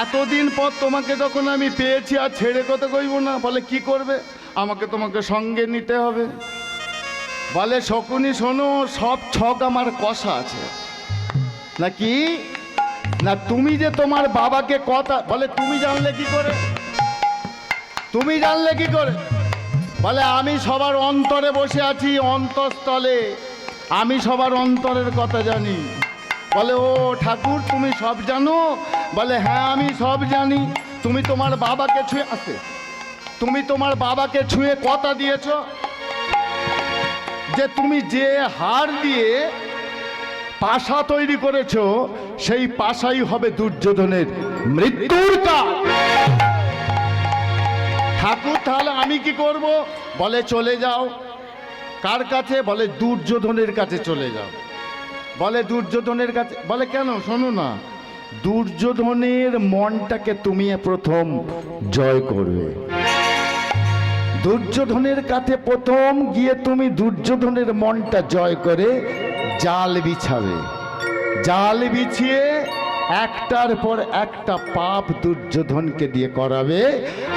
এতদিন পর তোমাকে যখন আমি পেয়েছি আর ছেড়ে কথা কইব না। বলে কি করবে? আমাকে তোমাকে সঙ্গে নিতে হবে। বলে শকুনি শোনো, সব ছক আমার কষা আছে নাকি না। তুমি যে তোমার বাবাকে কথা বলে, তুমি জানলে কি করে? তুমি জানলে কি করে? বলে আমি সবার অন্তরে বসে আছি, অন্তঃস্থলে আমি সবার অন্তরের কথা জানি। বলে ও ঠাকুর তুমি সব জানো? বলে হ্যাঁ আমি সব জানি। তুমি তোমার বাবাকে ছুঁয়ে আসতে, তুমি তোমার বাবাকে ছুঁয়ে কথা দিয়েছ যে তুমি যে হাড় দিয়ে পাশা তৈরি করেছো সেই পাশাই হবে দুর্যোধনের মৃত্যুর কাল। ঠাকুর তাহলে আমি কি করব? বলে চলে যাও। কার কাছে? বলে দুর্যোধনের কাছে চলে যাও। বলে দুর্যোধনের কাছে? বলে কেন? শোনো না, দুর্যোধনের মনটাকে তুমি প্রথম জয় করবে। দুর্যোধনের কাছে প্রথম গিয়ে তুমি দুর্যোধনের মনটা জয় করে জাল বিছাবে। জাল বিছিয়ে একটার পর একটা পাপ দুর্যোধনকে দিয়ে করাবে।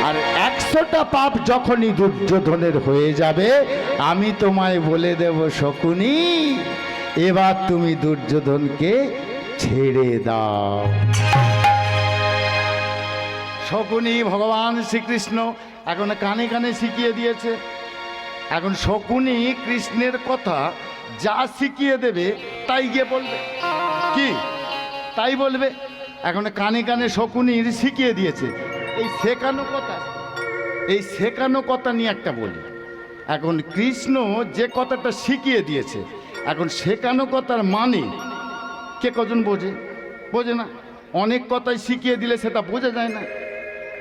আর 100টা পাপ যখনই দুর্যোধনের হয়ে যাবে, আমি তোমায় বলে দেব শকুনি, এবার তুমি দুর্যোধনকে ছেড়ে দাও। শকুনি ভগবান শ্রীকৃষ্ণ এখন কানে কানে শিখিয়ে দিয়েছে। এখন শকুনি কৃষ্ণের কথা যা শিখিয়ে দেবে তাই গিয়ে বলবে। কি তাই বলবে? এখন কানে কানে শকুনির শিখিয়ে দিয়েছে। এই শেখানো কথা, এই শেখানো কথা নিয়ে একটা বলি। এখন কৃষ্ণ যে কথাটা শিখিয়ে দিয়েছে, এখন শেখানো কথার মানে কে কজন বোঝে? বোঝে না। অনেক কথাই শিখিয়ে দিলে সেটা বোঝা যায় না।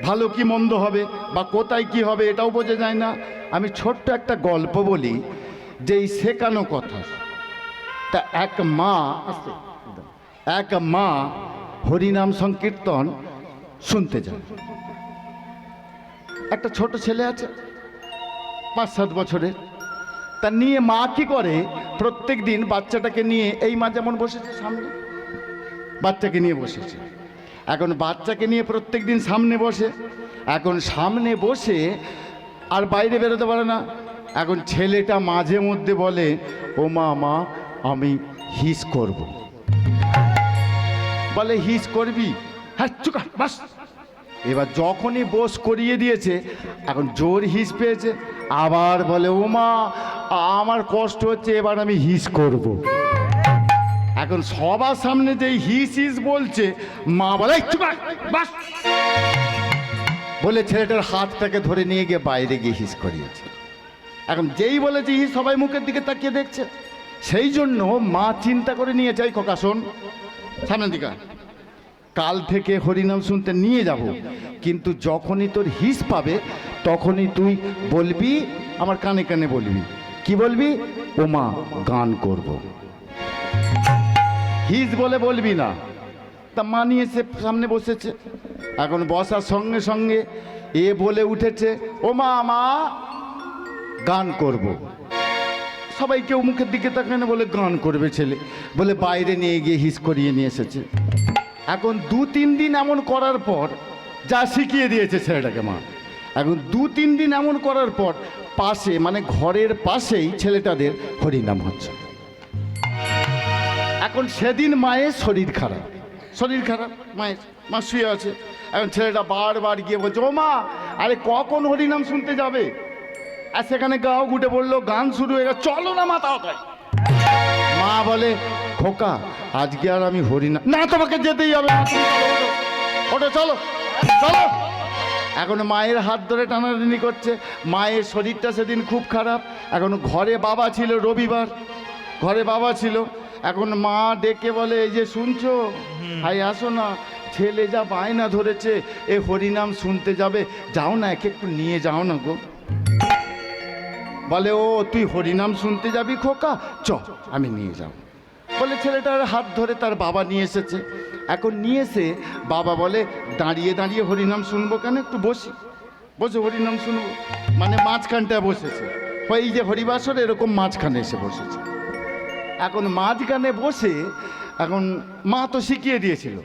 ভালো কি মন্দ হবে বা কোথায় কি হবে এটাও বোঝা যায় না। আমি ছোট্ট একটা গল্প বলি যে এই শেখানো কথা। তা এক মা হরিনাম সংকীর্তন শুনতে যায়। একটা ছোট ছেলে আছে 5-7 বছরের। তা নিয়ে মা কি করে, প্রত্যেক দিন বাচ্চাটাকে নিয়ে, এই মা যেমন বসেছে সামনে, বাচ্চাকে নিয়ে বসেছে। এখন বাচ্চাকে নিয়ে প্রত্যেক দিন সামনে বসে। এখন সামনে বসে আর বাইরে বেরোতে পারে না। এখন ছেলেটা মাঝে মধ্যে বলে, ও মা মা আমি হিস করব। বলে হিস করবি? হ্যাঁ চুকা বাস। এবার যখনই বস করিয়ে দিয়েছে, এখন জোর হিস পেয়েছে, আবার বলে ও মা আমার কষ্ট হচ্ছে, এবার আমি হিস করব। এখন সবার সামনে যেই হিস হিস বলছে, মা বলে চুকা বাস বলে ছেলেটার হাতটাকে ধরে নিয়ে গিয়ে বাইরে গিয়ে হিস করিয়েছে। এখন যেই বলেছে হিস, সবাই মুখের দিকে তাকিয়ে দেখছে। সেই জন্য মা চিন্তা করে নিয়েছে, এই খোকা শোন, সামনের দিকে কাল থেকে হরিনাম শুনতে নিয়ে যাব, কিন্তু যখনই তোর হিস পাবে তখনই তুই বলবি, আমার কানে কানে বলবি। কি বলবি? ও মা গান করব। হিস বলে বলবি না। তা মা নিয়ে এসে সামনে বসেছে। এখন বসার সঙ্গে সঙ্গে এ বলে উঠেছে, ও মা মা গান করব। সবাই কেউ মুখের দিকে তাকায় না, বলে গান করবে ছেলে, বলে বাইরে নিয়ে গিয়ে হিস করিয়ে নিয়ে এসেছে। এখন 2-3 দিন এমন করার পর, যা শিখিয়ে দিয়েছে ছেলেটাকে মা, এখন 2-3 দিন এমন করার পর পাশে, মানে ঘরের পাশেই ছেলেটাদের হরিনাম হচ্ছে। এখন সেদিন মায়ের শরীর খারাপ, মায়ের, মা শুয়ে আছে। এখন ছেলেটা বারবার গিয়ে বলছে, ও মা আরে কখন হরিনাম শুনতে যাবে? আর সেখানে গাও গুটে বললো, গান শুরু হয়ে গেছে, চলো না মা তাড়াতাড়ি। মা বলে, খোকা আজকে আর আমি হরিনাম না, তোমাকে যেতেই হবে, ওটা চলো চলো। এখন মায়ের হাত ধরে টানাটানি করছে। মায়ের শরীরটা সেদিন খুব খারাপ। এখন ঘরে বাবা ছিল, রবিবার ঘরে বাবা ছিল। এখন মা ডেকে বলে, এই যে শুনছো, ভাই আসো না, ছেলে যা বায়না ধরেছে এ হরিনাম শুনতে যাবে, যাও না, একে একটু নিয়ে যাও না গো। বলে, ও তুই হরিনাম শুনতে যাবি খোকা, চ আমি নিয়ে যাব। বলে ছেলেটার হাত ধরে তার বাবা নিয়ে এসেছে। এখন নিয়ে এসে বাবা বলে, দাঁড়িয়ে দাঁড়িয়ে হরিনাম শুনবো কেন, একটু বসি, বসে হরিনাম শুনবো। মানে মাঝখানটায় বসেছে, এই যে হরিবাসর এরকম মাঝখানে এসে বসেছে। এখন মাঝখানে বসে, এখন মা তো শিখিয়ে দিয়েছিল,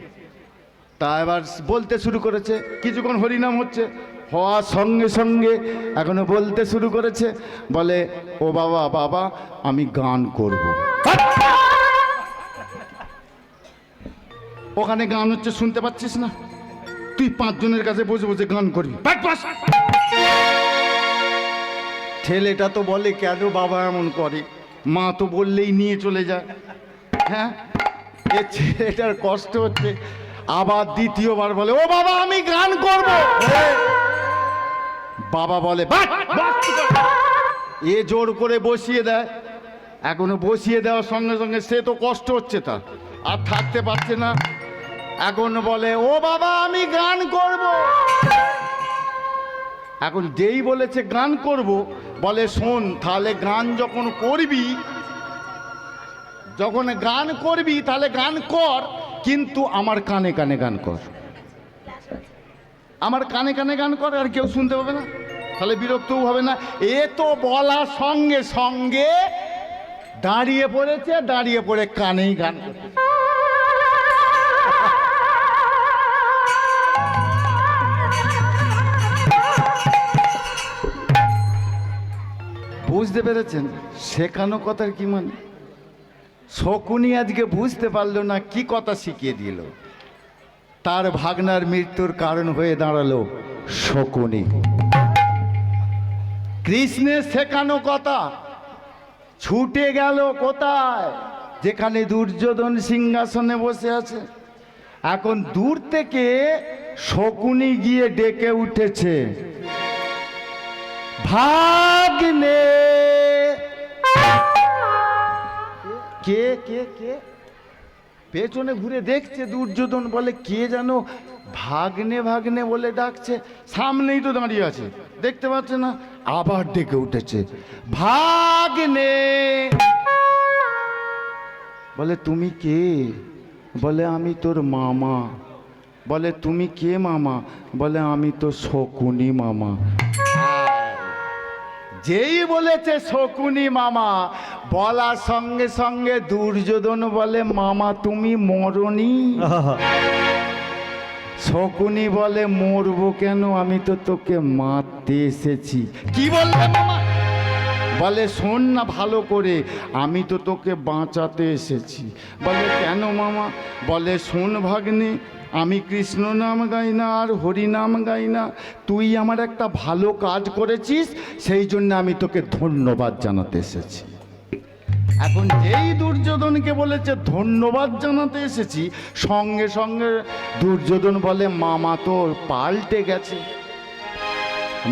তা এবার বলতে শুরু করেছে, কিছুক্ষণ হরিনাম হচ্ছে, হওয়ার সঙ্গে সঙ্গে এখনো বলতে শুরু করেছে, বলে ও বাবা বাবা আমি গান করব। ওখানে গান হচ্ছে শুনতে পাচ্ছিস না? তুই 5 জনের কাছে বসে বসে গান করবি? ছেলেটা তো বলে কেন বাবা এমন করে, মা তো বললেই নিয়ে চলে যায়। হ্যাঁ, এ ছেলেটার কষ্ট হচ্ছে, আবার দ্বিতীয়বার বলে ও বাবা আমি গান করব। বাবা বলে এ জোর করে বসিয়ে দেয়। এখনো বসিয়ে দেওয়ার সঙ্গে সঙ্গে সে তো কষ্ট হচ্ছে, তার আর থাকতে পারছে না। এখন বলে ও বাবা আমি গান করব। এখন যেই বলেছে গান করব, বলে শোন তাহলে গান যখন করবি তাহলে গান কর, কিন্তু আমার কানে কানে গান কর, আমার কানে কানে গান কর, আর কেউ শুনতে পাবে না, তাহলে বিরক্তও হবে না। এ তো বলার সঙ্গে সঙ্গে দাঁড়িয়ে পড়েছে, দাঁড়িয়ে পড়ে কানেই গান করছে। বুঝতে পেরেছেন শেখানো কথার কি মানে? শকুনি আজকে বুঝতে পারলো না কি কথা শিখিয়ে দিল, তার ভাগনার মৃত্যুর কারণ হয়ে দাঁড়ালো শকুনি। কৃষ্ণের শেখানো কথা ছুটে গেল কোথায়? যেখানে দুর্যোধন সিংহাসনে বসে আছে। এখন দূর থেকে শকুনি গিয়ে ডেকে উঠেছে, ভাগ্নে। কে কে কে? পেছনে ঘুরে দেখছে দুর্যোধন, বলে কে জানো ভাগ্নে ভাগ্নে বলে ডাকছে, সামনেই তো দাঁড়িয়ে আছে, দেখতে পাচ্ছে না। আবার ডেকে উঠেছে, ভাগ্নে। বলে তুমি কে? বলে আমি তোর মামা। বলে তুমি কে মামা? বলে আমি তো শকুনি মামা। যেই বলেছে শকুনি মামা, বলার সঙ্গে সঙ্গে দুর্যোধন বলে মামা তুমি মরনি? শকুনি বলে মরবো কেন, আমি তো তোকে মারতে এসেছি। কি বললে মামা? বলে শোন না ভালো করে, আমি তো তোকে বাঁচাতে এসেছি। বলে কেন মামা? বলে শোন ভাগ্নে, আমি কৃষ্ণ নাম গাই না আর হরি নাম গাই না, তুই আমার একটা ভালো কাজ করেছিস, সেই জন্য আমি তোকে ধন্যবাদ জানাতে এসেছি। এখন যেই দুর্যোধনকে বলেছে ধন্যবাদ জানাতে এসেছি, সঙ্গে সঙ্গে দুর্যোধন বলে মামা তো পাল্টে গেছে,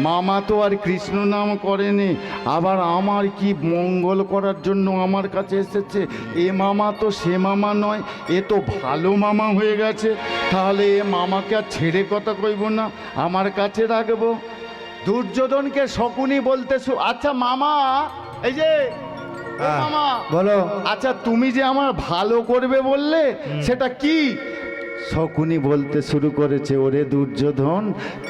মামা তো আর কৃষ্ণ নাম করেনি, আবার আমার কি মঙ্গল করার জন্য আমার কাছে এসেছে। এ মামা তো সে মামা নয়, এ তো ভালো মামা হয়ে গেছে, তাহলে এ মামাকে আর ছেড়ে কথা কইব না, আমার কাছে রাখবো। দুর্যোধনকে শকুনি বলতে আচ্ছা মামা, এই যে মামা বলো, আচ্ছা তুমি যে আমার ভালো করবে বললে সেটা কি? শকুনি বলতে শুরু করেছে, ওরে দুর্যোধন,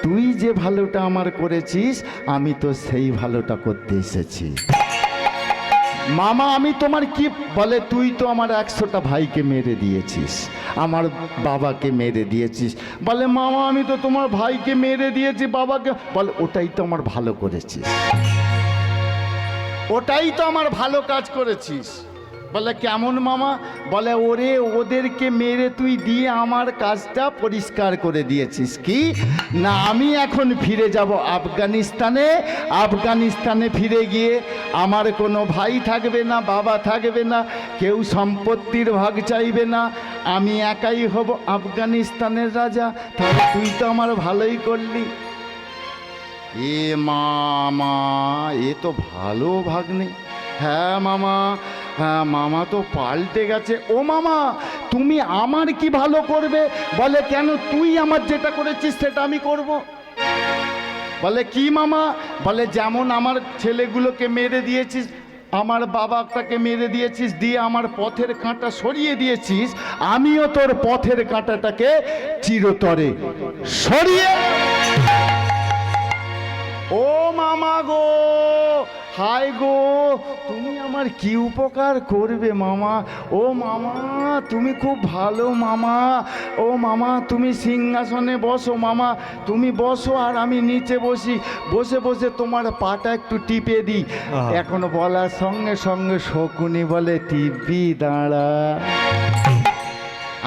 তুই যে ভালোটা আমার করেছিস, আমি তো সেই ভালোটা করতে এসেছি। মামা আমি তোমার কি? বলে তুই তো আমার 100টা ভাইকে মেরে দিয়েছিস, আমার বাবাকে মেরে দিয়েছিস। বলে মামা আমি তো তোমার ভাইকে মেরে দিয়েছি, বাবাকে। বলে ওটাই তো আমার ভালো করেছিস, ওটাই তো আমার ভালো কাজ করেছিস। বলে কেমন মামা? বলে ওরে ওদেরকে মেরে তুই দিয়ে আমার কাজটা পরিষ্কার করে দিয়েছিস। কি না আমি এখন ফিরে যাব আফগানিস্তানে, আফগানিস্তানে ফিরে গিয়ে আমার কোনো ভাই থাকবে না, বাবা থাকবে না, কেউ সম্পত্তির ভাগ চাইবে না, আমি একাই হব আফগানিস্তানের রাজা। তাহলে তুই তো আমার ভালোই করলি। এ মামা এ তো ভালো ভাগ্নে। হ্যাঁ মামা, হ্যাঁ মামা তো পাল্টে গেছে। ও মামা তুমি আমার কি ভালো করবে? বলে কেন, তুই আমার যেটা করেছিস সেটা আমি করব। বলে কি মামা? বলে যেমন আমার ছেলেগুলোকে মেরে দিয়েছিস, আমার বাবাটাকে মেরে দিয়েছিস, দিয়ে আমার পথের কাঁটা সরিয়ে দিয়েছিস, আমিও তোর পথের কাঁটাটাকে চিরতরে সরিয়ে। ও মামা গো, হায় গো, তুমি আমার কি উপকার করবে মামা। ও মামা তুমি খুব ভালো মামা। ও মামা তুমি সিংহাসনে বসো মামা, তুমি বসো আর আমি নিচে বসি, বসে বসে তোমার পাটা একটু টিপে দিই। এখন বলার সঙ্গে সঙ্গে শকুনি বলে, টিপবি, দাঁড়া,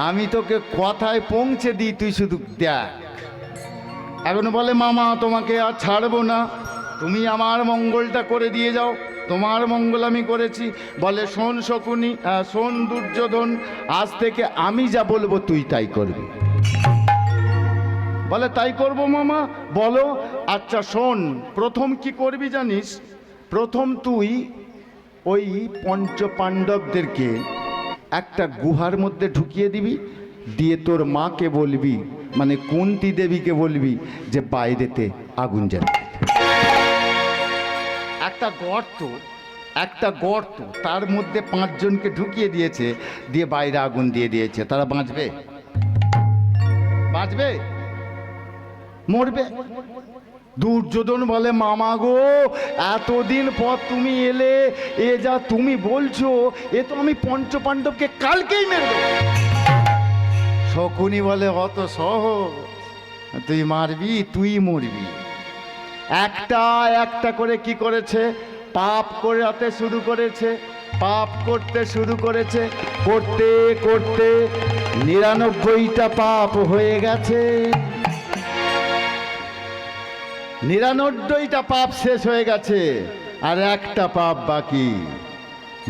আমি তোকে কথায় পৌঁছে দিই, তুই শুধু দেখ। এখন বলে, মামা তোমাকে আর ছাড়বো না, তুমি আমার মঙ্গলটা করে দিয়ে যাও, তোমার মঙ্গল আমি করেছি। বলে, শোন শকুনি, শোন দুর্যোধন, আজ থেকে আমি যা বলবো তুই তাই করবি। বলে, তাই করব মামা। বলো। আচ্ছা শোন, প্রথম কি করবি জানিস? প্রথম তুই ওই পঞ্চ পাণ্ডবদেরকে একটা গুহার মধ্যে ঢুকিয়ে দিবি, দিয়ে তোর মাকে বলবি, মানে কুন্তী দেবীকে বলবি যে বাইরেতে আগুন জ্বালা। একটা গর্ত, তার মধ্যে 5 জনকে ঢুকিয়ে দিয়েছে, দিয়ে বাইরে আগুন দিয়ে দিয়েছে। তারা বাঁচবে? মরবে। দুর্যোধন বলে, মামা গো, এতদিন পর তুমি এলে, এ যা তুমি বলছো, এ তো আমি পঞ্চপাণ্ডবকে কালকেই মেরে দেব। শকুনি বলে, অত সহজ? তুই মারবি, তুই মরবি। একটা একটা করে কি করেছে? পাপ করতে শুরু করেছে, পাপ করতে শুরু করেছে, করতে করতে 99টা পাপ হয়ে গেছে। 99টা পাপ শেষ হয়ে গেছে, আর একটা পাপ বাকি।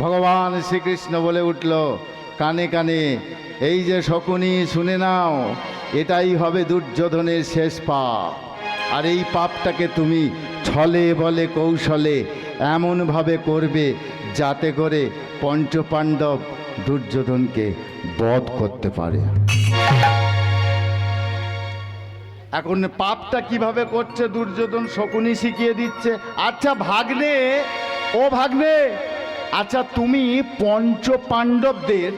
ভগবান শ্রীকৃষ্ণ বলে উঠল কানে কানে, এই যে শকুনি, শুনে নাও, এটাই হবে দুর্যোধনের শেষ পাপ। আর এই পাপটাকে তুমি ছলে বলে কৌশলে এমনভাবে করবে যাতে করে পঞ্চপাণ্ডব দুর্যোধনকে বধ করতে পারে। এখন পাপটা কিভাবে করছে দুর্যোধন, শকুনি শিখিয়ে দিচ্ছে। আচ্ছা ভাগ্নে, ও ভাগ্নে, আচ্ছা তুমি পঞ্চপাণ্ডবদের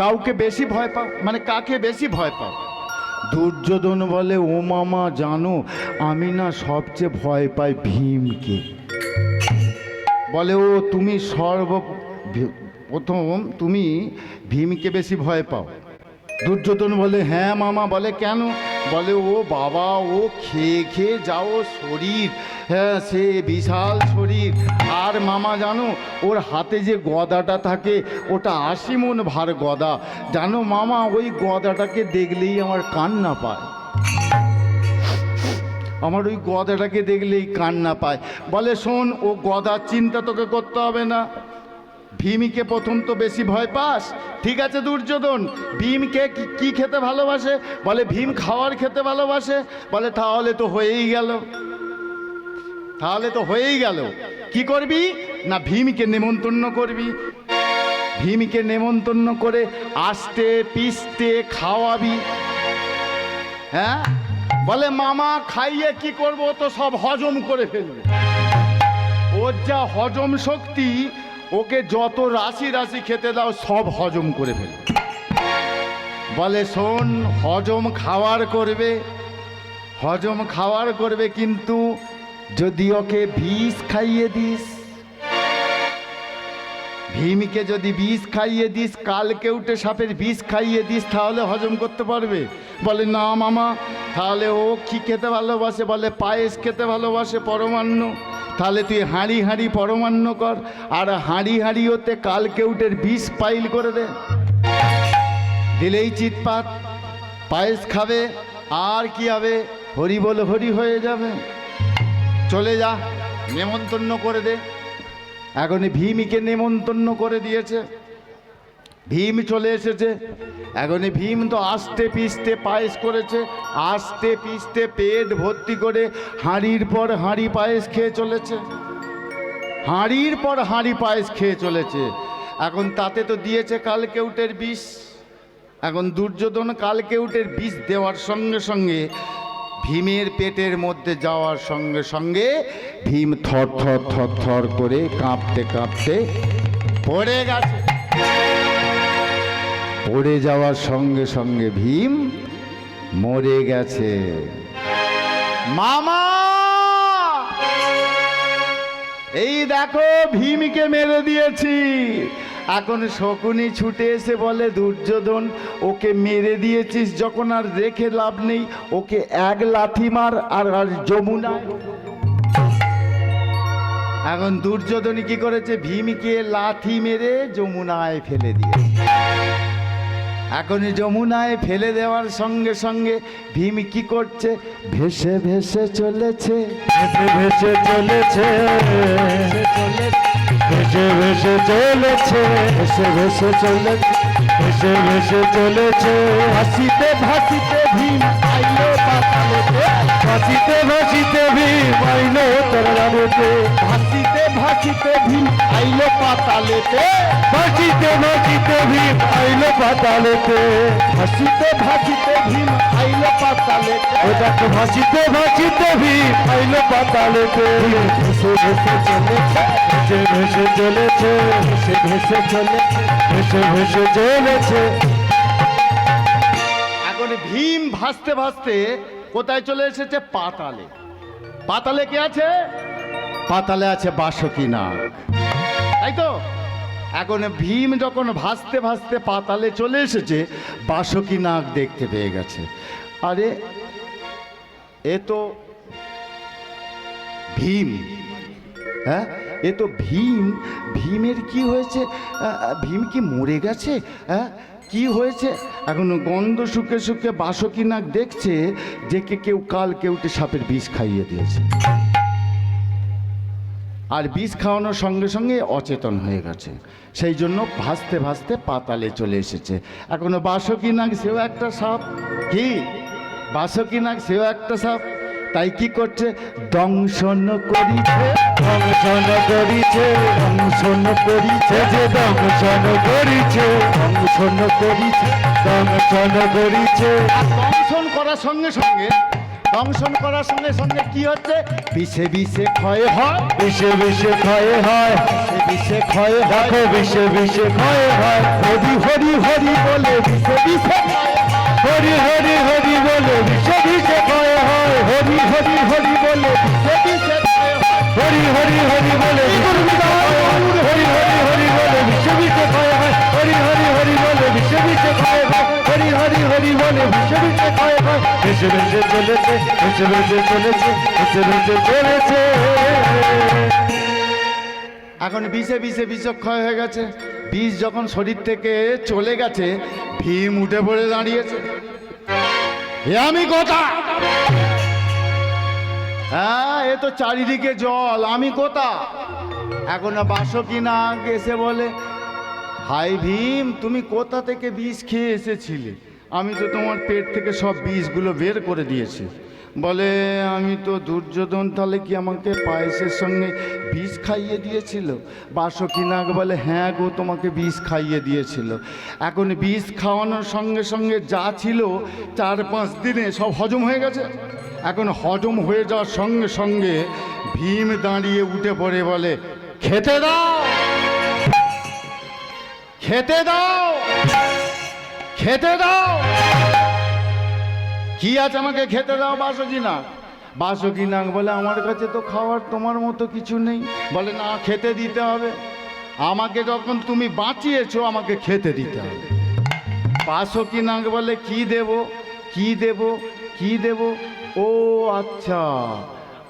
কাউকে বেশি ভয় পাও, মানে কাকে বেশি ভয় পাও? দুর্যোধন বলে, ও মামা জানো, আমি না সবচেয়ে ভয় পাই ভীমকে। বলে, ও তুমি প্রথম তুমি ভীমকে বেশি ভয় পাও? দুর্যোধন বলে, হ্যাঁ মামা। বলে, কেন? বলে, ও বাবা, ও খেয়ে খেয়ে যাও শরীর, হ্যাঁ সে বিশাল শরীর। আর মামা জানো, ওর হাতে যে গদাটা থাকে, ওটা 80 মণ ভার গদা। জানো মামা, ওই গদাটাকে দেখলেই আমার কান্না পায়, আমার ওই গদাটাকে দেখলেই কান্না পায়। বলে, শোন, ও গদার চিন্তা তোকে করতে হবে না, ভীমকে প্রথম তো বেশি ভয় পাস, ঠিক আছে দুর্যোধন, ভীমকে কি খেতে ভালোবাসে? বলে, ভীম খাওয়ার খেতে ভালোবাসে। বলে, তাহলে তো হয়েই গেল। কি করবি না, ভীমকে নেমন্তন্ন করবি, ভীমকে নেমন্তন্ন করে আস্তে পিস্তে খাওয়াবি। হ্যাঁ, বলে, মামা খাইয়ে কি করব, তো সব হজম করে ফেলবে। ওর যা হজম শক্তি, ওকে যত রাশি রাশি খেতে দাও সব হজম করে ফেলে। বলে, শোন, হজম খাওয়ার করবে, কিন্তু যদি ওকে বিষ খাইয়ে দিস, ভীমকে যদি বিষ খাইয়ে দিস, কালকে উঠে সাপের বিষ খাইয়ে দিস, তাহলে হজম করতে পারবে? বলে, না মামা। তাহলে ও কি খেতে ভালোবাসে? বলে, পায়েস খেতে ভালোবাসে, পরমান্ন। তাহলে তুই হাঁড়ি হাঁড়ি পরমান্ন কর, আর হাঁড়ি হাঁড়ি ওতে কালকে উঠে বিষ পাইল করে দে, দিলেই চিৎপাত, পায়েস খাবে। আর কি হবে? হরি বল হরি হয়ে যাবে। চলে যা, নেমন্তন্ন করে দে। এখন ভীমকে নেমন্তন্ন করে দিয়েছে, ভীম চলে এসেছে। এখন ভীম তো আস্তে পিস্তে পায়েস করেছে, আস্তে পিস্তে পেট ভর্তি করে হাঁড়ির পর হাঁড়ি পায়েস খেয়ে চলেছে, হাঁড়ির পর হাঁড়ি পায়েস খেয়ে চলেছে। এখন তাতে তো দিয়েছে কালকেউটের বিষ। এখন দুর্যোধন কালকেউটের বিষ দেওয়ার সঙ্গে সঙ্গে ভীমের পেটের মধ্যে যাওয়ার সঙ্গে সঙ্গে ভীম থর থর থর থর করে কাঁপতে কাঁপতে পড়ে গেছে। পড়ে যাওয়ার সঙ্গে সঙ্গে ভীম মরে গেছে। মামা এই দেখো ভীমকে মেরে দিয়েছি। এখন শকুনি ছুটে এসে বলে, দুর্যোধন ওকে মেরে দিয়েছিস যখন আর রেখে লাভ নেই, ওকে এক লাথি মার আর যমুনা। এখন দুর্যোধন কি করেছে, ভীমকে লাথি মেরে যমুনায় ফেলে দিয়েছে। এখন যমুনায় ফেলে দেওয়ার সঙ্গে সঙ্গে ভীম কি করছে, ভেসে ভেসে চলেছে, ভেসে ভেসে চলেছে, ভেসে ভেসে চলেছে, ভেসে ভেসে চলেছে, ভেসে ভেসে চলেছে। ভাসিতে ভাসিতে ভীম আইলো পাতালেতে, ভাসিতে ভাসিতে ভীম আইলো তরবারিতে, ভাসিতে ভাসিতে ভীম আইলো পাতালেতে, ভাসিতে ভাসিতে ভীম আইলো পাতালেতে, ভাসিতে ভাসিতে ভীম আইলো পাতালেতে। ও দেখো ভাসিতে ভাসিতে ভীম আইলো পাতালেতে, ভেসে ভেসে চলেছে, ভেসে ভেসে চলেছে, ভেসে ভেসে চলেছে, ভেসে ভেসে চলেছে। এখন ভীম ভাসতে ভাসতে কোথায় চলে এসেছে, পাতালে। পাতালে কে আছে, পাতালে আছে বাসুকী নাগ, তাই তো। এখন ভীম যখন ভাসতে ভাসতে পাতালে চলে এসেছে, বাসুকী নাগ দেখতে পেয়ে গেছে। আরে এ তো ভীম, হ্যাঁ এ তো ভীম। ভীমের কি হয়েছে, ভীম কি মরে গেছে, হ্যাঁ কি হয়েছে? এখন গন্ধ শুকে শুকে বাসুকী নাগ দেখছে যে কেউ কাল কেউটে সাপের বিষ খাইয়ে দিয়েছে, আর বিষ খাওয়ানোর সঙ্গে সঙ্গে অচেতন হয়ে গেছে। সেই জন্য ভাসতে ভাসতে পাতালে চলে এসেছে। এখনো বাসুকী নাগ সেও একটা সাপ, কি বাসুকী নাগ সেও একটা সাপ। তাই কি করছে, দংশন করিছে, দংশন করিছে, দংশন করিছে, যে দংশন করিছে, দংশন করিছে, দংশন করিছে। দংশন করার সঙ্গে সঙ্গে, দংশন করার সঙ্গে সঙ্গে কি হচ্ছে, বিষে বিষে ক্ষয় হয়, বিষে বিষে ক্ষয় হয়, বিষে বিষে ক্ষয় হয়, বিষে বিষে ক্ষয় হয়। হরি হরি হরি বলে বিষে বিষে, হরি হরি হরি বলে বিষে বিষে ক্ষয় হয়, হরি হরি হরি বলে বিষে বিষে ক্ষয় হয়, হরি হরি হরি বলে হরি হরি হরি বলে বিষে বিষে ক্ষয় হয়, হরি হরি হরি বলে বিষে বিষে ক্ষয় হয়, হরি হরি হরি বলে বিষে বিষে ক্ষয় হয়। ভেসে ভেসে চলেছে, ভেসে ভেসে চলেছে, ভেসে ভেসে চলেছে। এখন বিষে বিষে বিষক্ষয় হয়ে গেছে। বিষ যখন শরীর থেকে চলে গেছে, ভীম উঠে পড়ে দাঁড়িয়েছে, এ আমি কোথা, হ্যাঁ এ তো চারিদিকে জল, আমি কোথা। এখন বাসুকী নাগ এসে বলে, হাই ভীম, তুমি কোথা থেকে বিষ খেয়ে এসেছিলে? আমি তো তোমার পেট থেকে সব বিষগুলো বের করে দিয়েছি। বলে, আমি তো দুর্যোধন, তাহলে কি আমাকে পায়েসের সঙ্গে বিষ খাইয়ে দিয়েছিল? বাসুকী নাগ বলে, হ্যাঁ গো, তোমাকে বিষ খাইয়ে দিয়েছিল। এখন বিষ খাওয়ানোর সঙ্গে সঙ্গে যা ছিল 4-5 দিনে সব হজম হয়ে গেছে। এখন হজম হয়ে যাওয়ার সঙ্গে সঙ্গে ভীম দাঁড়িয়ে উঠে পড়ে বলে, খেতে দাও, খেতে দাও, খেতে দাও। কি আছে আমাকে খেতে দাও বাসুকী নাগ। বাসুকী নাগ বলে, আমার কাছে তো খাওয়ার তোমার মতো কিছু নেই। বলে, না, খেতে দিতে হবে, আমাকে যখন তুমি বাঁচিয়েছো আমাকে খেতে দিতে হবে। বাসুকী নাগ বলে, কি দেব, কি দেব, কি দেব? ও আচ্ছা,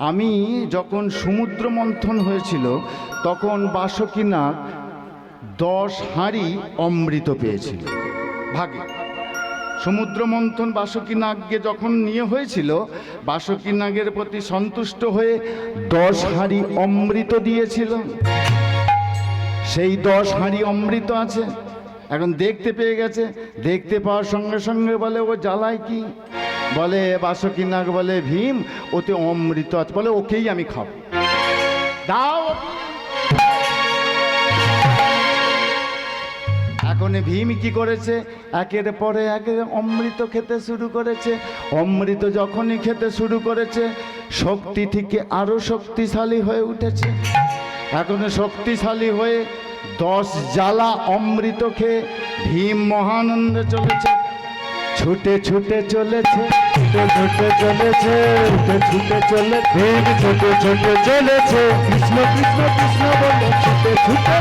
আমি যখন সমুদ্র মন্থন হয়েছিল তখন বাসুকী নাগ 10 হাঁড়ি অমৃত পেয়েছিল ভাগে। সমুদ্র মন্থন বাসুকী নাগকে যখন নিয়ে হয়েছিল, বাসুকী নাগের প্রতি সন্তুষ্ট হয়ে 10 হাঁড়ি অমৃত দিয়েছিল। সেই 10 হাঁড়ি অমৃত আছে, এখন দেখতে পেয়ে গেছে। দেখতে পাওয়ার সঙ্গে সঙ্গে বলে, ও জ্বালায় কি? বলে বাসুকী নাগ বলে, ভীম, ওতে অমৃত আছে, বলে ওকেই আমি খাবো, দাও। এখন ভীম কি করেছে, একের পরে এক অমৃত খেতে শুরু করেছে। অমৃত যখনই খেতে শুরু করেছে, শক্তি থেকে আরো শক্তিশালী হয়ে উঠেছে। এখন শক্তিশালী হয়ে 10 জ্বালা অমৃত খেয়ে ভীম মহানন্দে চলেছে, ছুটে ছুটে চলেছে, ছুটে ছুটে চলেছে, ছুটে চলে ভীম ছুটে ছুটে চলেছে। কৃষ্ণ কৃষ্ণ কৃষ্ণ বলে ছুটে ছুটে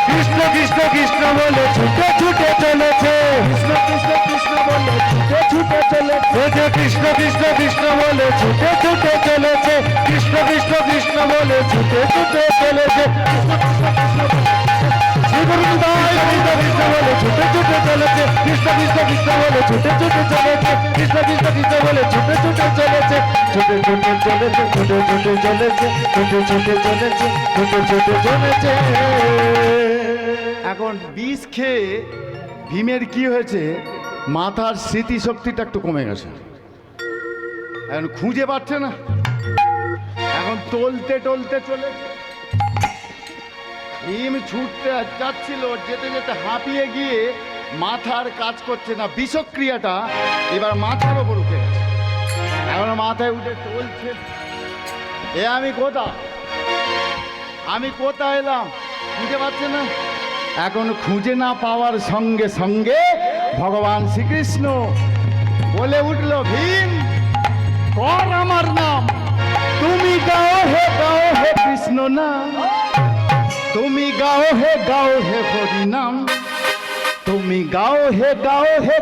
কৃষ্ণ কৃষ্ণ কৃষ্ণ বলে ছুটে ছুটে চলেছে। কৃষ্ণ কৃষ্ণ কৃষ্ণ বলে ছুটে ছুটে চলেছে। কৃষ্ণ কৃষ্ণ কৃষ্ণ বলে ছুটে ছুটে চলেছে। কৃষ্ণ কৃষ্ণ কৃষ্ণ বলে ছুটে ছুটে চলেছে। কৃষ্ণ বলে ছুটে ছুটে চলেছে। কৃষ্ণ কৃষ্ণ কৃষ্ণ বলে ছুটে ছুটে চলেছে। কৃষ্ণ কৃষ্ণ কৃষ্ণ বলে ছুটে ছুটে চলেছে। ছুটে ছুটে চলেছে, ছুটে ছুটে চলেছে, ছুটে ছুটে চলেছে, ছুটে ছুটে চলেছে। এখন বিষ খেয়ে ভীমের কি হয়েছে, মাথার স্মৃতিশক্তিটা একটু কমে গেছে, এখন খুঁজে পাচ্ছে না, এখন টলতে টলতে চলেছে। ভীম ছুটতে যাচ্ছিল, যেতে যেতে হাঁপিয়ে গিয়ে মাথার কাজ করছে না, বিষক্রিয়াটা এবার মাথার ওপর উঠে গেছে। এখন মাথায় উঠে টলছে, এ আমি কোথায় এলাম, খুঁজে পাচ্ছে না। এখন খুঁজে না পাওয়ার সঙ্গে সঙ্গে ভগবান শ্রীকৃষ্ণ বলে উঠল, ভীম কর আমার নাম, তুমি গাও হে কৃষ্ণ নাম, তুমি গাও হে হরি নাম, তুমি গাও হে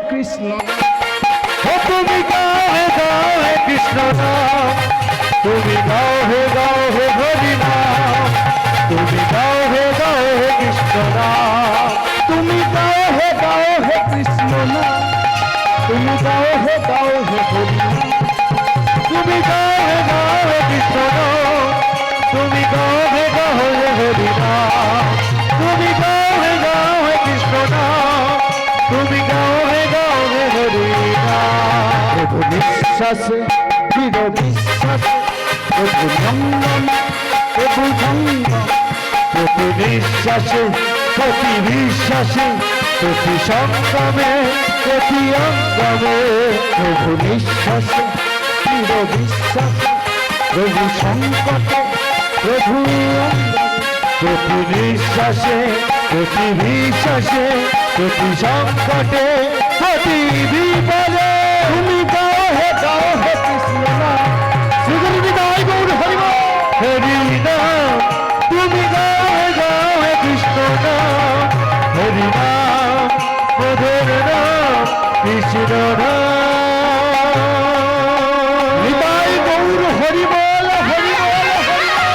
কৃষ্ণ নাম, তুমি গাও হে কৃষ্ণ নাম, তুমি গাও হে হরি নাম, তুমি গাও হে কৃষ্ণ নাম, তুমি গাও হে কৃষ্ণ নাম, তুমি গাও হে হরি নাম, তুমি গাও হে কৃষ্ণ নাম, তুমি গাও হে হরি নাম, তুমি গাও হে কৃষ্ণ নাম, তুমি গাও হে হরি নাম। প্রভু বিশ্বাসে দৃঢ় বিশ্বাসে, প্রভু নন্দন প্রভু সঙ্গম, প্রতি নিঃশ্বাসে প্রতি বিশ্বাসে প্রতি সংগ্রামে প্রতি অঙ্গমে, প্রভু নিঃশ্বাসে দৃঢ় বিশ্বাসে, প্রভু সংকটে প্রভু অঙ্গনে, প্রতি নিঃশ্বাসে প্রতি বিশ্বাসে প্রতি সংকটে প্রতি বিপদে তুমি গাও হে কৃষ্ণ নাম, শ্রীগুরু বিদায় গৌর হরিব হরি নাম, তুমি গাও হে কৃষ্ণ নাম, হরি নাম মধুর নাম কৃষ্ণ নাম, হৃদয় গৌর হরি বল হরি বল হরি বল।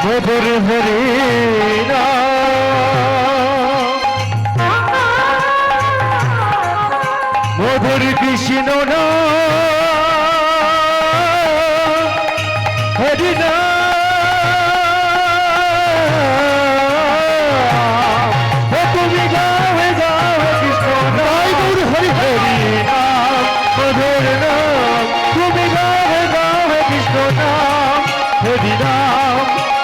মধুর হরি মধুর কৃষ্ণ হরি তুমি গাও কৃষ্ণ গৌর হরি হরি নাম মধুর নাম, তুমি গাও কৃষ্ণ নাম হরি নাম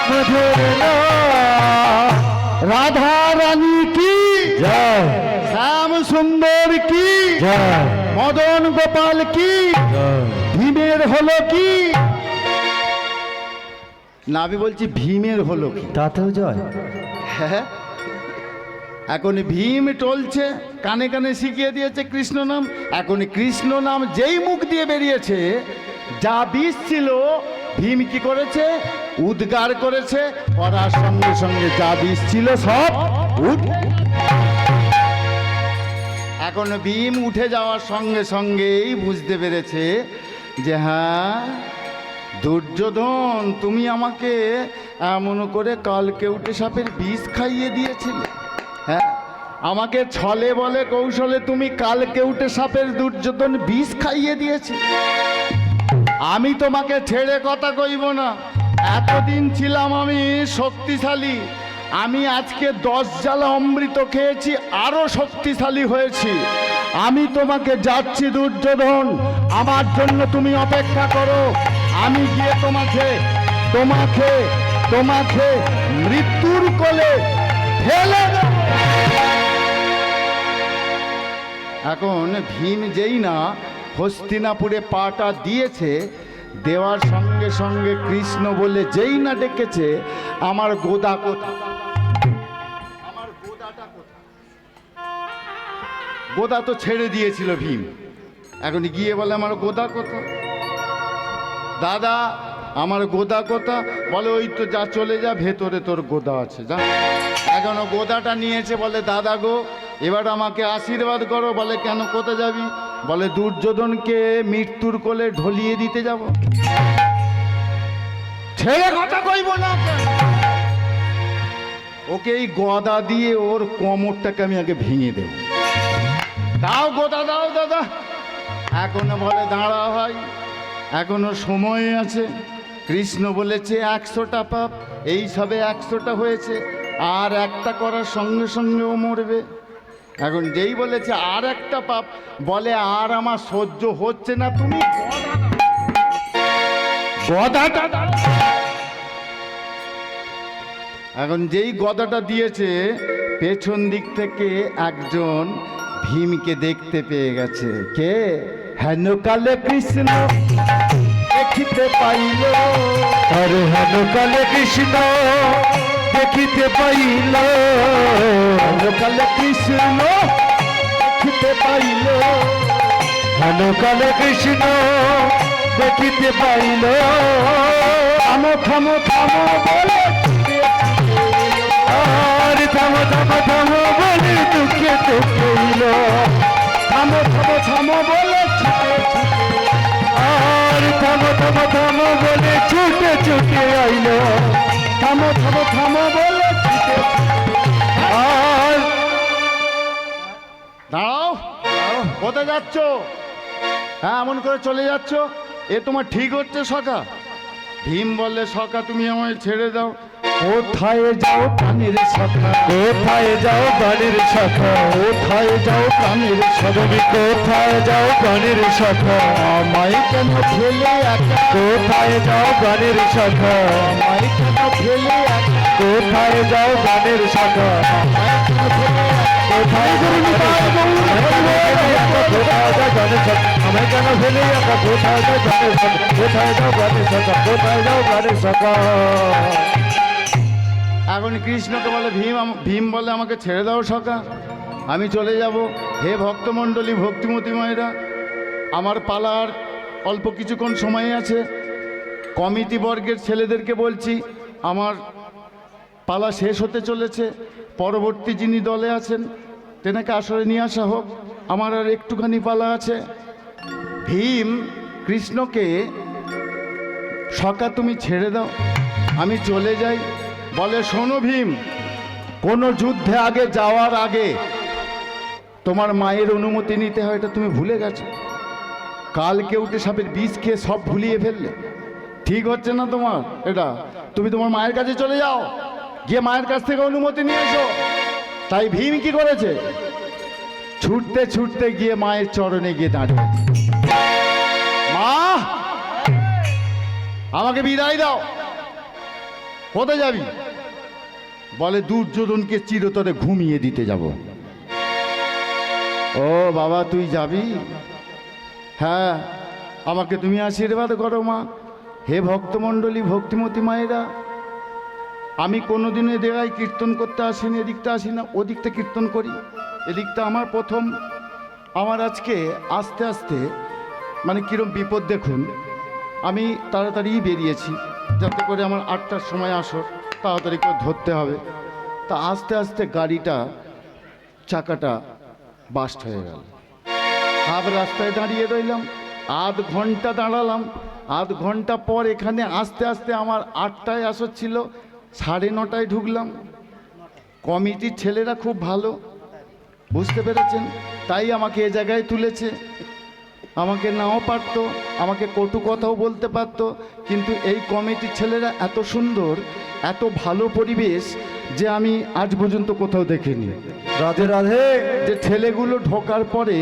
মধুর নাম। রাধা রানী কি জয়, শ্যাম সুন্দর কি জয়, মদন গোপাল কি, জয়। ভীমের হলো কি না, আমি বলছি ভীমের হলো কি। তাতেও জয়। হ্যাঁ, এখন ভীম টলছে, কানে কানে শিখিয়ে দিয়েছে কৃষ্ণ নাম। এখন কৃষ্ণ নাম যেই মুখ দিয়ে বেরিয়েছে, যা বিষ ছিল ভীম কি করেছে, উদ্গার করেছে, করার সঙ্গে সঙ্গে যা বিষ ছিল সব এখন ভীম উঠে যাওয়ার সঙ্গে সঙ্গেই বুঝতে পেরেছে যে হ্যাঁ দুর্যোধন, তুমি আমাকে এমন করে কালকে উঠে সাপের বিষ খাইয়ে দিয়েছিলে। হ্যাঁ, আমাকে ছলে বলে কৌশলে তুমি কালকে উঠে সাপের দুর্যোধন বিষ খাইয়ে দিয়েছি। আমি তোমাকে ছেড়ে কথা কইব না, এতদিন ছিলাম আমি শক্তিশালী, আমি আজকে 10 জ্বালা অমৃত খেয়েছি, আরো শক্তিশালী হয়েছি। আমি তোমাকে যাচ্ছি দুর্যোধন, আমার জন্য তুমি অপেক্ষা করো, আমি গিয়ে তোমাকে তোমাকে তোমাকে মৃত্যুর কোলে ফেলে দেব। এখন ভীম যেই না হস্তিনাপুরে পাটা দিয়েছে, দেওয়ার সঙ্গে সঙ্গে কৃষ্ণ বলে যেই না ডেকেছে, আমার গোদা কোথা, আমার গোদাটা গোদা তো ছেড়ে দিয়েছিল ভীম। এখন গিয়ে বলে আমার গোদা কোথা, দাদা আমার গোদা কোথা? বলে ওই তো যা, চলে যা, ভেতরে তোর গোদা আছে, যা। এখনো গোদাটা নিয়েছে, বলে দাদা গো এবার আমাকে আশীর্বাদ করো। বলে কেন, কোথায় যাবি? বলে দুর্যোধনকে মৃত্যুর কোলে ঢলিয়ে দিতে যাব। ছেড়ে কথা কইব না, ওকে এই গদা দিয়ে ওর কোমরটাকে আমি আগে ভেঙে দেব। দাও গোদা দাও দাদা। এখনো বলে দাঁড়া ভাই, এখনো সময় আছে। কৃষ্ণ বলেছে 100টা পাপ, এই সবে 100টা হয়েছে, আর একটা করার সঙ্গে সঙ্গে ও মরবে। এখন যেই বলেছে আর একটা পাপ, বলে আর আমার সহ্য হচ্ছে না, তুমি গদাটা। এখন যেই গদাটা দিয়েছে, পেছন দিক থেকে একজন ভীমকে দেখতে পেয়ে গেছে। কে? হেন কালে কৃষ্ণ দেখিতে পাইল, আরে হেন কালে কৃষ্ণ দেখিতে পাইল, হেন কালে কৃষ্ণ দেখিতে পাইল, হেন কালে কৃষ্ণ দেখিতে পাইল। থামো থামো থামো বলে, আর থামো থামো থামো বলে দুঃখে দুঃখইল, থামো থামো থামো বলে ছুটে ছুটে, আর থামো থামো থামো বলে ছুটে ছুটে আইল, থামো থামো থামো বলে ছুটে ছুটে। আর দাঁড়াও, কোথায় যাচ্ছ? হ্যাঁ এমন করে চলে যাচ্ছ, এ তোমার ঠিক হচ্ছে সখা? ভীম বললে সখা তুমি আমায় ছেড়ে দাও। কোথায় যাও প্রাণীর সখা, কোথায় যাও প্রাণীর সখা, কোথায় যাও প্রাণীর সখা, তুমি কোথায় যাও প্রাণীর সখা, আমায় কেন ফেলে একা, কোথায় যাও প্রাণীর সখা, আমায় কেন ফেলে একা, কোথায় যাও প্রাণীর সখা, আমায় কেন ফেলে একা? কোথায় আমায় কেন ফেলে একা, কোথায় যাও প্রাণীর সখা, কোথায় যাও প্রাণীর সখা, কোথায় যাও প্রাণীর সখা। এখন কৃষ্ণকে বলে ভীম বলে আমাকে ছেড়ে দাও সখা, আমি চলে যাব। হে ভক্তমণ্ডলী, ভক্তিমতী মায়েরা, আমার পালার অল্প কিছুক্ষণ সময় আছে। কমিটি বর্গের ছেলেদেরকে বলছি, আমার পালা শেষ হতে চলেছে। পরবর্তী যিনি দলে আছেন তেনাকে আসরে নিয়ে আসা হোক, আমার আর একটুখানি পালা আছে। ভীম কৃষ্ণকে, সখা তুমি ছেড়ে দাও, আমি চলে যাই। বলে শোনো ভীম, কোনো যুদ্ধে আগে যাওয়ার আগে তোমার মায়ের অনুমতি নিতে হয়, এটা তুমি ভুলে গেছো। কালকে উঠে সাপের বিষ খেয়ে সব ভুলিয়ে ফেললে, ঠিক হচ্ছে না তোমার এটা। তুমি তোমার মায়ের কাছে চলে যাও, গিয়ে মায়ের কাছ থেকে অনুমতি নিয়ে এসো। তাই ভীম কি করেছে? ছুটতে ছুটতে গিয়ে মায়ের চরণে গিয়ে দাঁড়িয়ে, মা আমাকে বিদায় দাও। কোথায় যাবি? বলে দুর্যোধনকে চিরতরে ঘুমিয়ে দিতে যাব। ও বাবা তুই যাবি? হ্যাঁ, আমাকে তুমি আশীর্বাদ করো মা। হে ভক্তমণ্ডলী, ভক্তিমতী মায়েরা, আমি কোনোদিনও এ জায়গায় কীর্তন করতে আসিনি, এদিকটা আসি না, ওদিকটা কীর্তন করি, এদিকটা আমার প্রথম। আমার আজকে আস্তে আস্তে মানে কীরকম বিপদ দেখুন, আমি তাড়াতাড়ি বেরিয়েছি যাতে করে আমার 8টার সময় আসর, তাড়াতাড়ি করে ধরতে হবে। তা আস্তে আস্তে গাড়িটা চাকাটা বাস্ট হয়ে গেল। হাফ রাস্তায় দাঁড়িয়ে রইলাম, আধ ঘন্টা দাঁড়ালাম। আধ ঘন্টা পর এখানে আস্তে আস্তে আমার 8টায় আসর ছিল, 9:30টায় ঢুকলাম। কমিটির ছেলেরা খুব ভালো, বুঝতে পেরেছেন, তাই আমাকে এ জায়গায় তুলেছে। আমাকে নাও পারতো, আমাকে কটু কথাও বলতে পারতো, কিন্তু এই কমিটির ছেলেরা এত সুন্দর, এত ভালো পরিবেশ যে আমি আজ পর্যন্ত কোথাও দেখিনি। রাধে রাধে। যে ছেলেগুলো ঢোকার পরে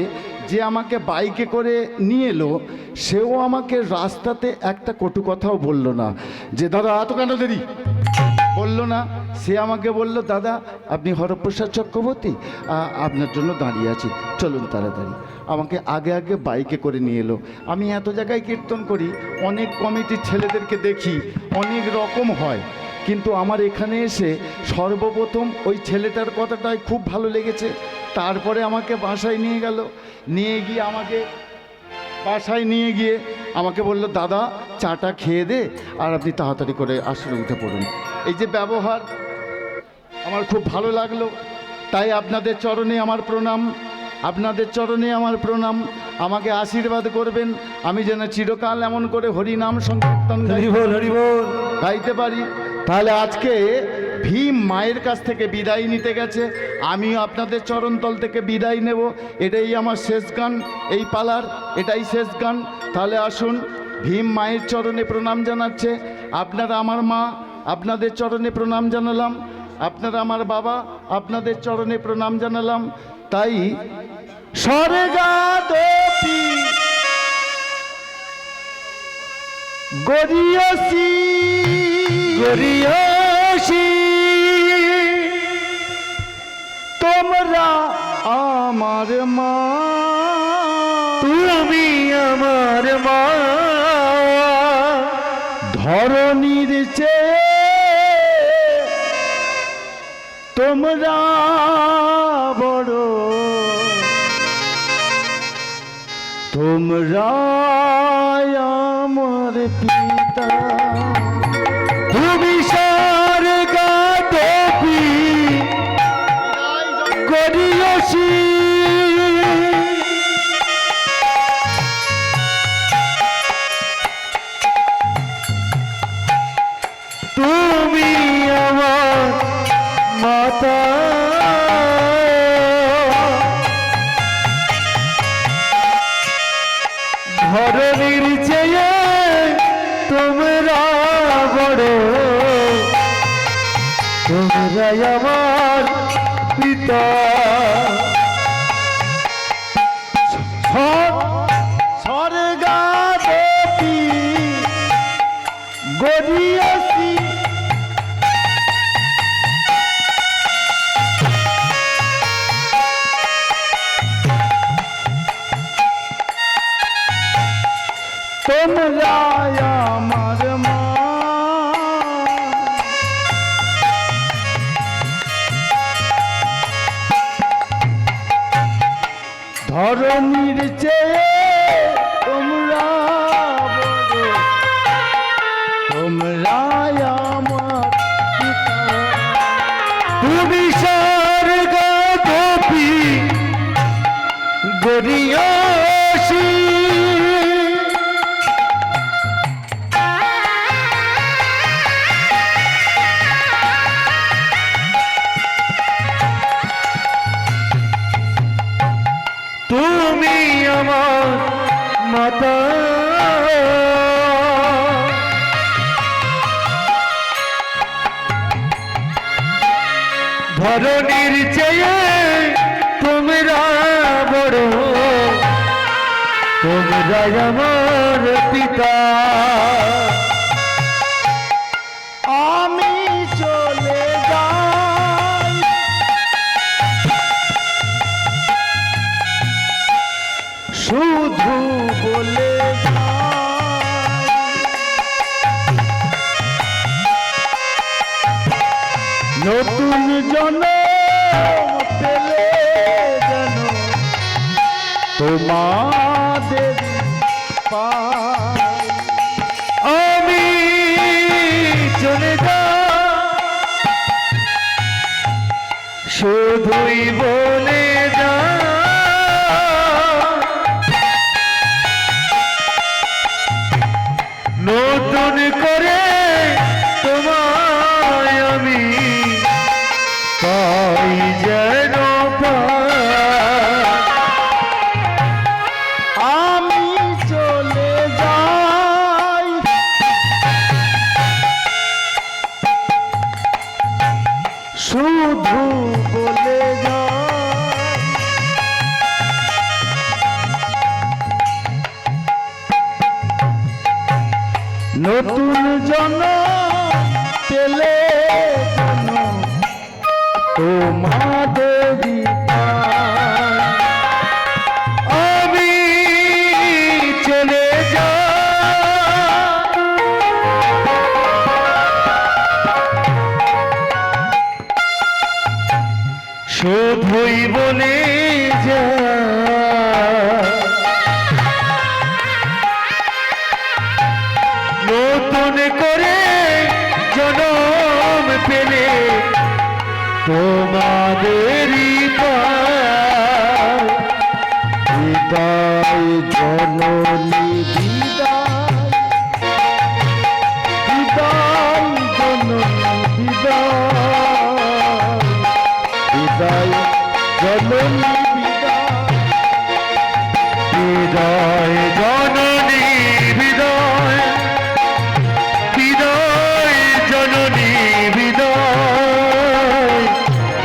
যে আমাকে বাইকে করে নিয়ে এলো, সেও আমাকে রাস্তাতে একটা কটু কথাও বলল না, যে দাদা এত কেন দেরি, বলল না। সে আমাকে বলল, দাদা আপনি হরপ্রসাদ চক্রবর্তী, আপনার জন্য দাঁড়িয়ে আছি, চলুন তাড়াতাড়ি। আমাকে আগে আগে বাইকে করে নিয়ে এলো। আমি এত জায়গায় কীর্তন করি, অনেক কমিটির ছেলেদেরকে দেখি, অনেক রকম হয়, কিন্তু আমার এখানে এসে সর্বপ্রথম ওই ছেলেটার কথাটাই খুব ভালো লেগেছে। তারপরে আমাকে বাসায় নিয়ে গেল, নিয়ে গিয়ে আমাকে বাসায় নিয়ে গিয়ে আমাকে বলল, দাদা চাটা খেয়ে দে আর আপনি তাড়াতাড়ি করে আসলে উঠে পড়ুন। এই যে ব্যবহার আমার খুব ভালো লাগলো। তাই আপনাদের চরণে আমার প্রণাম, আপনাদের চরণে আমার প্রণাম। আমাকে আশীর্বাদ করবেন, আমি যেন চিরকাল এমন করে হরিনাম সংকীর্তন গাইতে পারি। তাহলে আজকে ভীম মায়ের কাছ থেকে বিদায় নিতে গেছে, আমিও আপনাদের চরণতল থেকে বিদায় নেব। এটাই আমার শেষ গান, এই পালার এটাই শেষ গান। তাহলে আসুন, ভীম মায়ের চরণে প্রণাম জানাচ্ছে। আপনারা আমার মা, আপনাদের চরণে প্রণাম জানালাম। আপনারা আমার বাবা, আপনাদের চরণে প্রণাম জানালাম। তাই স্বর্গাদপি গরিয়সি গরিয়সি, তোমরা আমার মা, তুমি আমার মা, ধরণীর চেয়ে তোমরা বড়, তোমরা আমার পিতা। তুমি স্বর্গাদপি গরিয়সি, তুমি আমার মাতা, ধরণীর চেয়ে তোমরা বড়, তোমরা আমার পিতা। স্বর্গাদপি গরিয়সি, তোমরা আমার মা, ধরণীর চেয়ে তোমরা বড়, তোমরা আমার পিতা। তুমি স্বর্গাদপি গরিয়সি, তুমি আমার মাতা, ধরণীর চেয়ে তোমরা বড়, তোমরা আমার পিতা। আমি চলে যাই, শুধু বলে যাই, নতুন জন্ম পেলে যেন তোমাদের পাই। আমি চলে যাই, শুধুই বলে যাই, নতুন করে তোমায় আমি পাই যেন পাই। আমি চলে যাই, শুধু বলে যাই, নতুন জন্ম পেলে যেন তোমাদেরই পাই। আমি চলে যাই, শুধু শুধুই বলে যা নতুন করে জনম পেলে তোমাদেরই বিদায় জননী বিদায় বিদায় জননী বিদায় বিদায় জননী বিদায় বিদায় জননী বিদায় বিদায় জননী বিদায়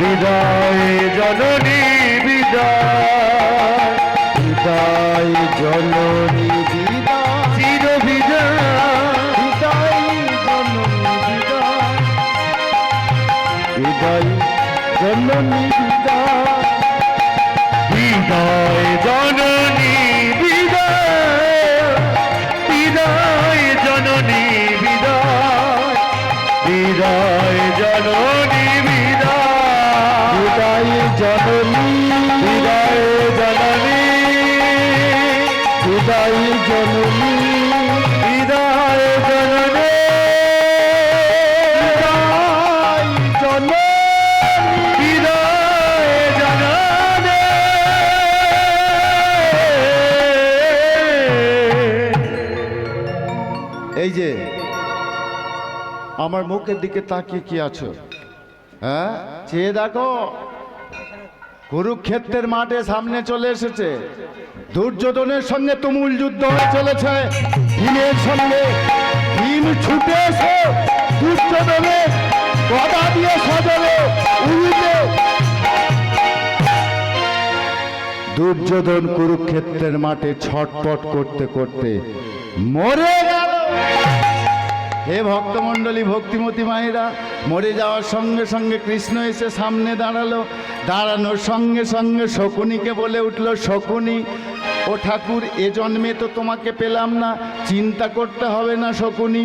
বিদায় জননী বিদায় বিদায় জননী বিদায় চির বিদায় বিদায় জননী বিদায় বিদায় জননী বিদায় বিদায় জননী বিদায় বিদায় জননী বিদায় বিদায় জননী বিদায় বিদায় জননী বিদায় জননী বিদায় জননী বিদায় জননী বিদায় জননী বিদায় জননী এই যে আমার মুখের দিকে তাকিয়ে কি আছো? হ্যাঁ, চেয়ে দেখো, কুরুক্ষেত্রের মাঠে সামনে চলে এসেছে। দুর্যোধনের সঙ্গে তুমুল যুদ্ধ হয়ে চলেছে। ভীমের সঙ্গে ভীম ছুটে এসে দুর্যোধনের গদা দিয়ে সজলে উড়িয়ে দুর্যোধন কুরুক্ষেত্রের মাঠে ছটপট করতে করতে মরে গেল। হে ভক্তমণ্ডলী, ভক্তিমতী মায়েরা, মরে যাওয়ার সঙ্গে সঙ্গে কৃষ্ণ এসে সামনে দাঁড়ালো। দাঁড়ানোর সঙ্গে সঙ্গে শকুনিকে বলে উঠল, শকুনি ও ঠাকুর, এ জন্মে তো তোমাকে পেলাম না, চিন্তা করতে হবে না শকুনি।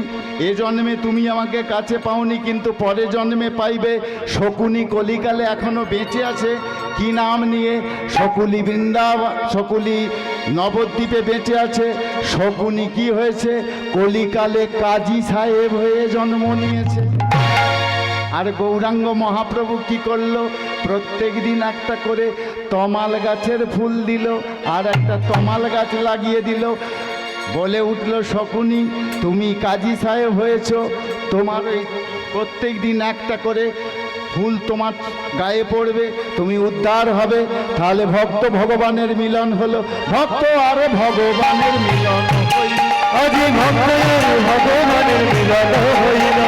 এ জন্মে তুমি আমাকে কাছে পাওনি, কিন্তু পরে জন্মে পাইবে। শকুনি কলিকালে এখনো বেঁচে আছে। কি নাম নিয়ে? শকুলি বৃন্দাবন, শকুলি নবদ্বীপে বেঁচে আছে। শকুনি কি হয়েছে? কলিকালে কাজী সাহেব হয়ে জন্ম নিয়েছে। আর গৌরাঙ্গ মহাপ্রভু কি করলো? প্রত্যেক দিন একটা করে তমাল গাছের ফুল দিল, আর একটা তমাল গাছ লাগিয়ে দিল। বলে উঠল, শকুনি তুমি কাজী সাহেব হয়েছ, তোমার ওই প্রত্যেক দিন একটা করে ফুল তোমার গায়ে পড়বে, তুমি উদ্ধার হবে। তাহলে ভক্ত ভগবানের মিলন হলো। ভক্ত আর ভগবানের মিলন হইল। আজ ভক্ত ভগবানের মিলন হইল।